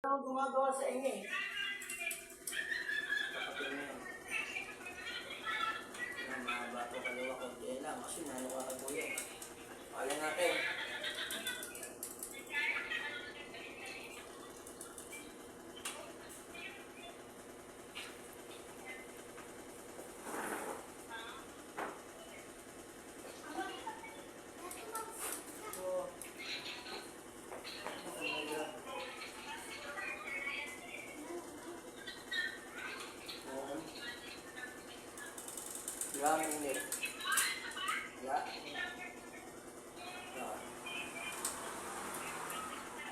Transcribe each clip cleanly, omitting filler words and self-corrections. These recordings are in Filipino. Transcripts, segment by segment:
akong gumagawa sa inyo eh. Mahaba ko kaliwa ko. Kaya lang, kasi nano ka kaguya. Pala natin. Yan, hindi. Yan.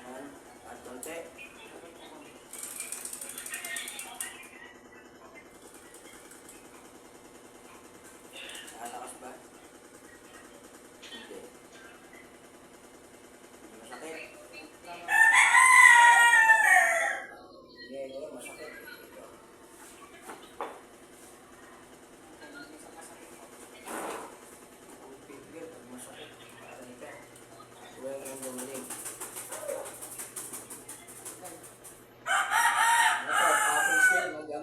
Yan. At konti. Nakatakas ba? Hindi. Masakit. Hindi, masakit.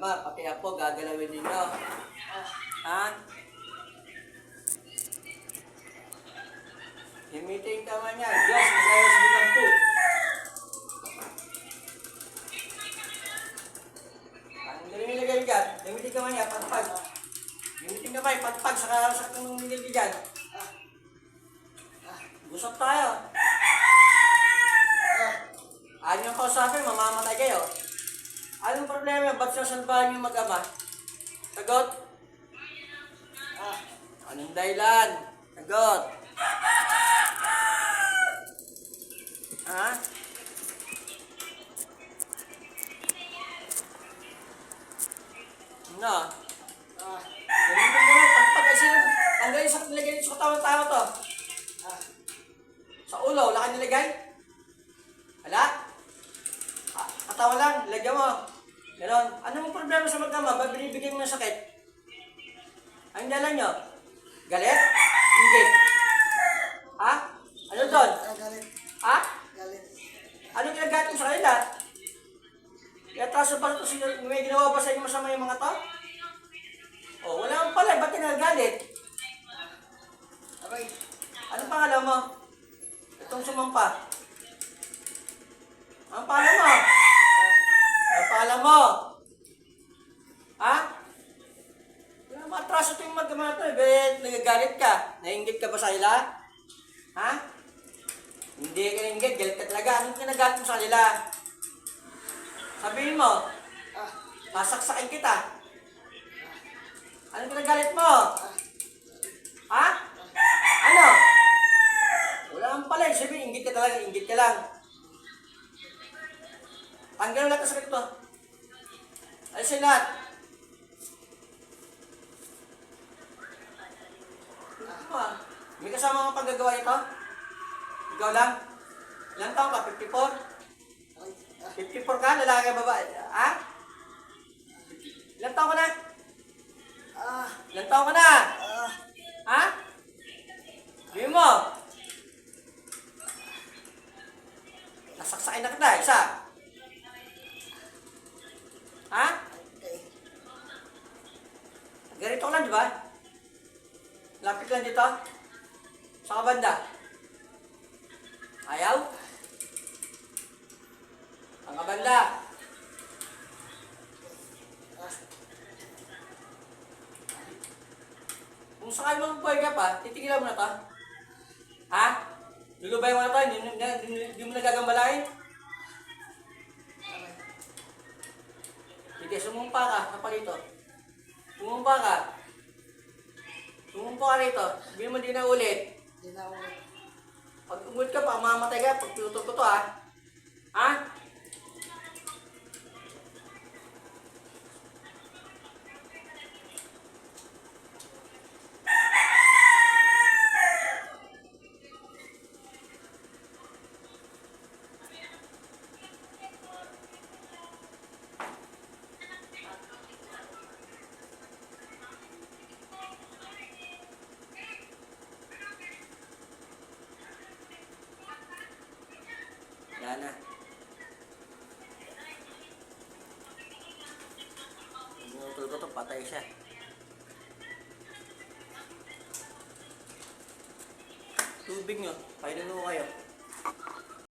Pati po, gagalawin ninyo. Ha? Himiting ka man yan. Diyos, magayos bilang po. Ang galing nilagay dyan. Himiting ka man yan, patpag. Himiting ka man, patpag sa kung nilagay dyan. Gusap tayo. Ano yung kausapin, mamamatay kayo. Anong problema? Ba't sasalbahan yung mag-ama? Sagot? Anong dahilan? Sagot? Ha? Ano? Ganun mo naman, pagpag-asin, tanggalin sa nilagay sa katawan-tao to. Sa ulo, wala ka nilagay? Wala? Katawa lang, lagyan mo. Ganon. Ano mong problema sa mag-ama? Ba't binibigyan mo ng sakit? Ang dala nyo? Galit? Hindi. Ha? Ano doon? Galit. Ha? Galit. Ano ginagalit mo sa kanila? Iatraso pa ito sila, may ginawa ba sa inyo masama yung mga to? O, wala akong pala, ba't ginagalit? Aray. Ano pangalan mo? Itong sumampa. Ang pangalan mo? Ang pangalan mo? Ha? Wala matraso ito yung mag-ama ito eh. Nagagalit ka. Nainggit ka ba sa kanila? Ha? Hindi ka nainggit. Galit ka talaga. Anong kinagalit mo sa kanila? Sabihin mo. Masaksakin kita. Anong kinagalit mo? Ha? Ano? Wala kang pala. Sabihin, inggit ka talaga. Inggit ka lang. Tanggalin lahat sa sakit ito. Alisin lahat. May kasama mga paggagawa ito? Ikaw lang? Ilang taon ka? 54? 54 ka? Lalaki ka babae? Ha? Ilang taon ka na? Ilang taon ka na? Ha? Sabihin mo. Nasaksakin na kita. Isa. Ha? Ganito lang, di ba? Lapit lang dito. Sa kabanda. Ayaw? Ang kabanda. Kung sakali mo buhay ka pa, titigilan mo na to. Ha? Lulubay mo na to, hindi mo nagagambalain. Sige, sumumpa ka, kapalito. Sumumpa ka. Sumumpa ka rito. Sabihin mo di na ulit. Hindi na ulit. Pag umulit ka pa, mamatay ka. Pag pinutol ko to ha. Ha? Yan na. mamatay siya. Tubig nyo, pailan mo kayo.